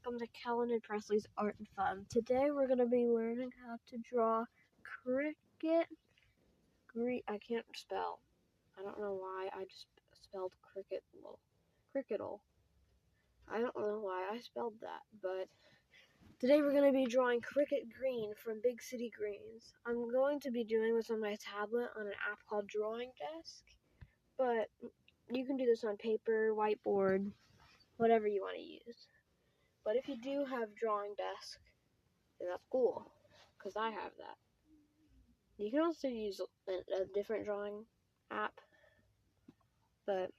welcome to Kellen and Presley's Art and Fun. Today we're going to be learning how to draw cricket. I can't spell. I don't know why I just spelled cricketle. I don't know why I spelled that, but today we're going to be drawing cricket green from Big City Greens. I'm going to be doing this on my tablet on an app called Drawing Desk, but you can do this on paper, whiteboard, whatever you want to use. But if you do have Drawing Desk, then that's cool, because I have that. You can also use a different drawing app, but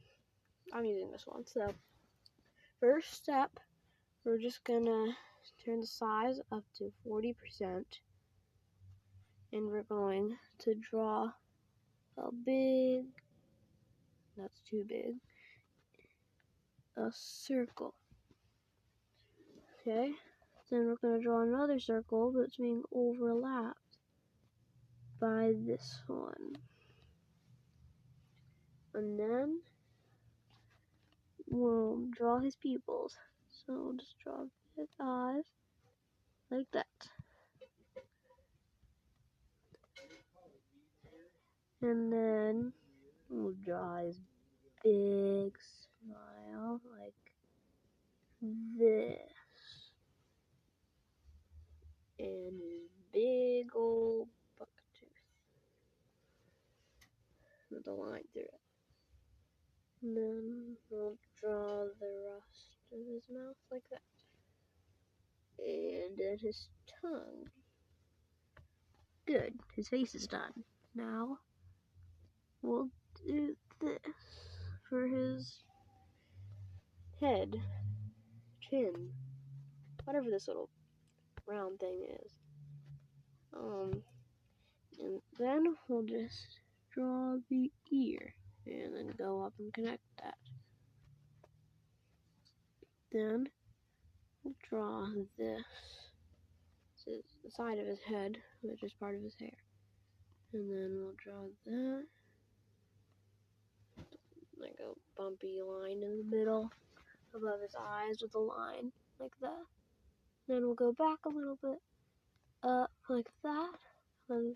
I'm using this one. So, first step, we're just gonna turn the size up to 40%, and we're going to draw a big, that's too big, a circle. Okay, then we're going to draw another circle, but it's being overlapped by this one. And then we'll draw his pupils. So we'll just draw his eyes like that. And then we'll draw his big smile like this. And his big old buck tooth with a line through it. And then we'll draw the rest of his mouth like that. And then his tongue. Good, his face is done. Now we'll do this for his head, chin, whatever this little round thing is. And then we'll just draw the ear and then go up and connect that. Then we'll draw this. This is the side of his head, which is part of his hair. And then we'll draw that, like a bumpy line in the middle above his eyes with a line like that. Then we'll go back a little bit up like that, then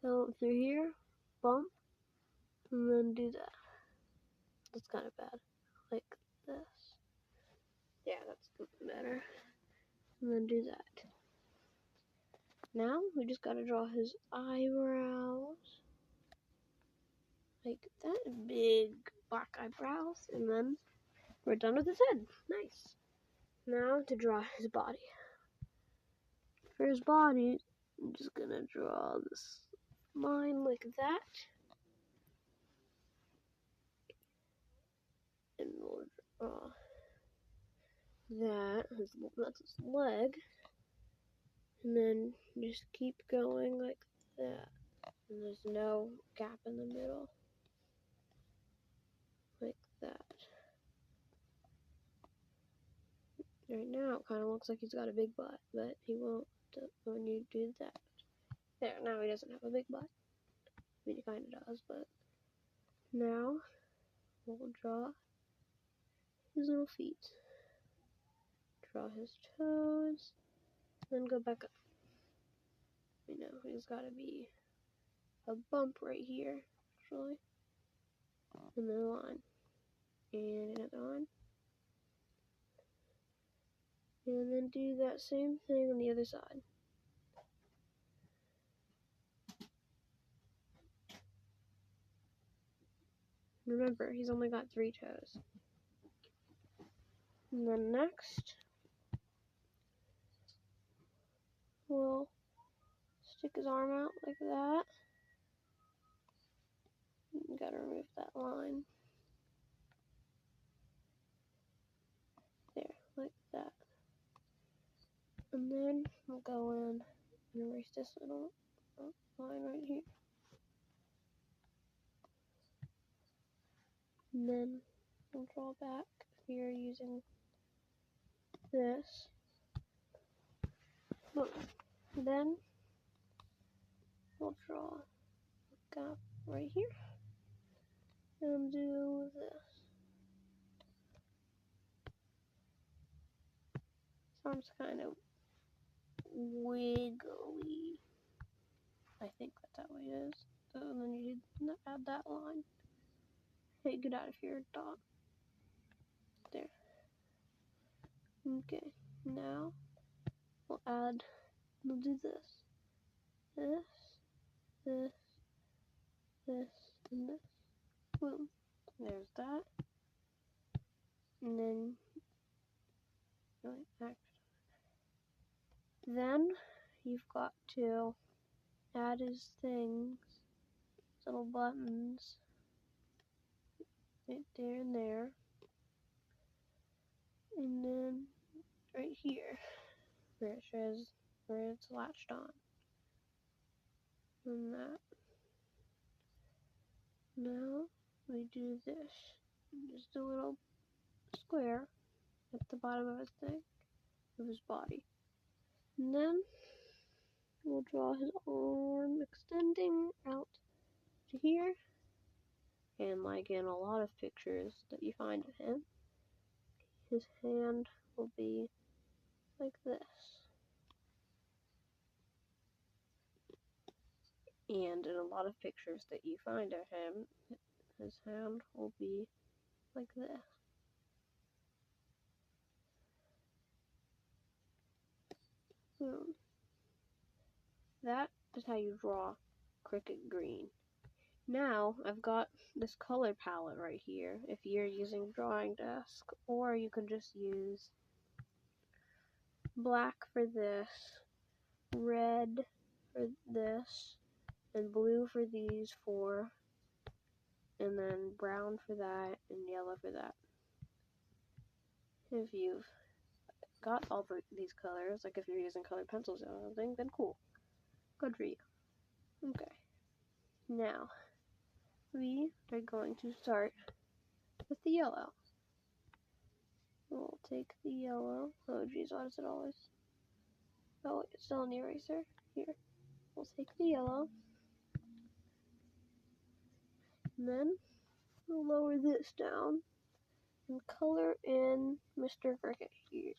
go through here, bump, and then do that. That's kind of bad, like this. Yeah, that's better. And then do that. Now we just gotta draw his eyebrows, like that, big black eyebrows, and then we're done with his head. Nice. Now to draw his body. For his body, I'm just gonna draw this line like that. And we'll draw that. That's his leg. And then just keep going like that. And there's no gap in the middle. Like that. Right now, it kind of looks like he's got a big butt, but he won't when you do that. There, now he doesn't have a big butt. I mean, he kind of does, but now we'll draw his little feet. Draw his toes, then go back up. You know, he's got to be a bump right here, actually. And then a line. And another line. And then do that same thing on the other side. Remember, he's only got 3 toes. And then next, we'll stick his arm out like that. You gotta remove that line. There, like that. And then we'll go in and erase this little line right here. And then we'll draw back here using this. Look, then we'll draw a gap right here and do this. arm's kind of wiggly. I think that's how it is. So then you add that line. Hey, get out of here, dog. There. Okay, now we'll do this. This, and this. Boom. There's that. And then, then you've got to add his things, little buttons, right there and there. And then right here, where it says where it's latched on. And that. Now we do this. Just a little square at the bottom of his thing, of his body. And then we'll draw his arm extending out to here. And like in a lot of pictures that you find of him, his hand will be like this. And in a lot of pictures that you find of him, his hand will be like this. Boom. That is how you draw Cricket Green. Now I've got this color palette right here if you're using Drawing Desk, or you can just use black for this, red for this, and blue for these four, and then brown for that, and yellow for that. If you've got all these colors, like if you're using colored pencils or something, then cool. Good for you. Okay. Now, we are going to start with the yellow. We'll take the yellow. Oh geez, why does it always... Oh, it's still in the eraser. Here. We'll take the yellow. And then we'll lower this down and color in Mr. Cricket here.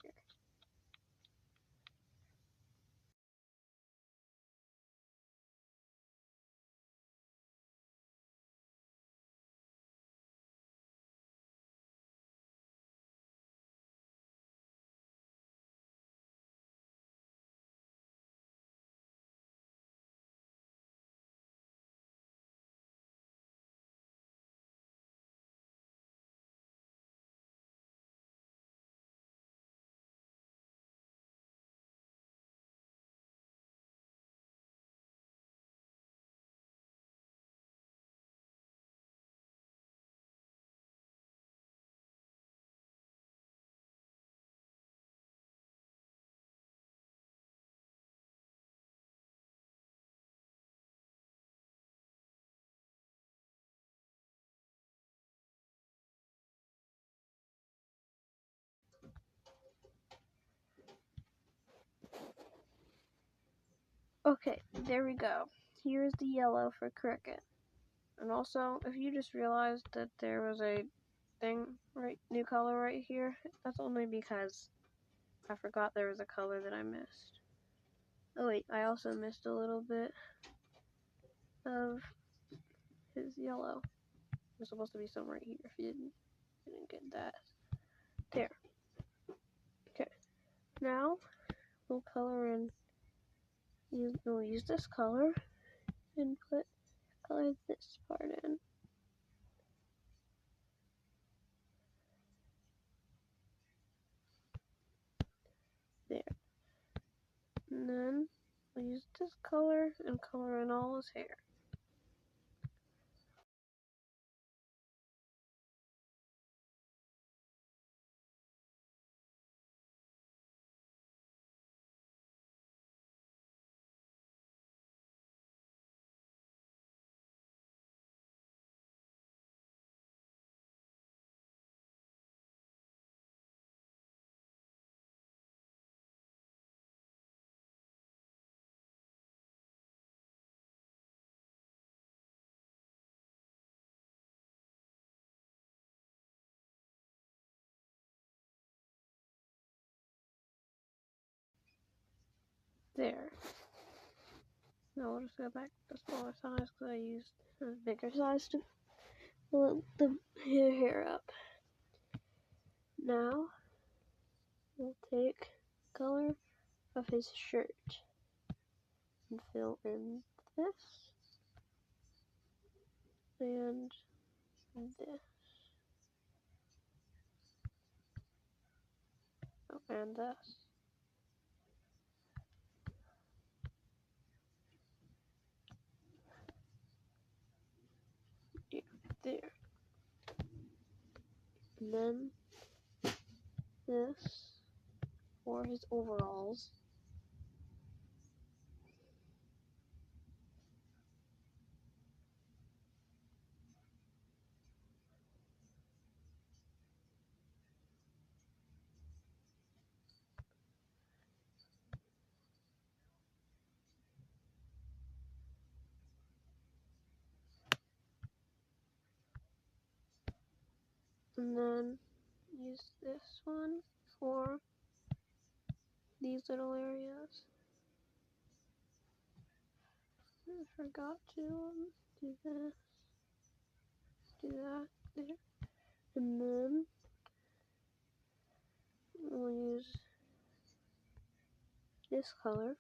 Okay, there we go. Here's the yellow for Cricket. And also, if you just realized that there was a new color right here, that's only because I forgot there was a color that I missed. Oh wait, I also missed a little bit of his yellow. There's supposed to be some right here if you didn't get that. There. Okay. Now, we'll color in, we'll use this color and color this part in. There. And then we'll use this color and color in all his hair. There. Now we'll just go back to the smaller size because I used a bigger size to fill the hair up. Now we'll take the color of his shirt and fill in this and this. Oh, and this. Yeah, there. And then this for his overalls. And then use this one for these little areas. I forgot to do this, do that there. And then we'll use this color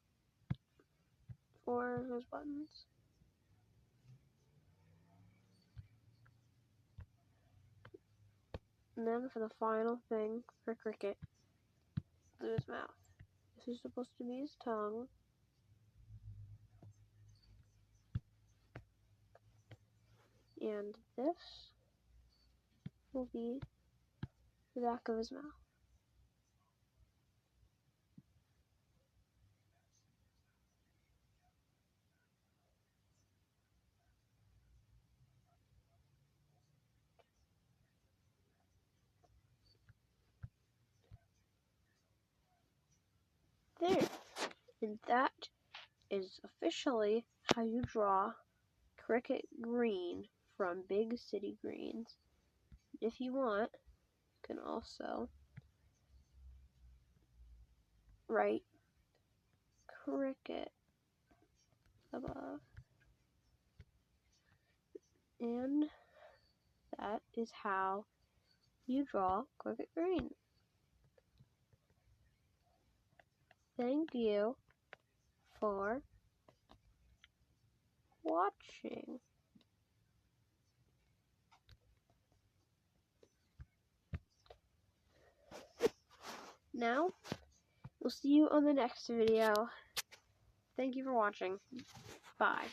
for his buttons. And then for the final thing for Cricket, do his mouth. This is supposed to be his tongue. And this will be the back of his mouth. There. And that is officially how you draw Cricket Green from Big City Greens. If you want, you can also write Cricket above. And that is how you draw Cricket Green. Thank you for watching. Now, we'll see you on the next video. Thank you for watching. Bye.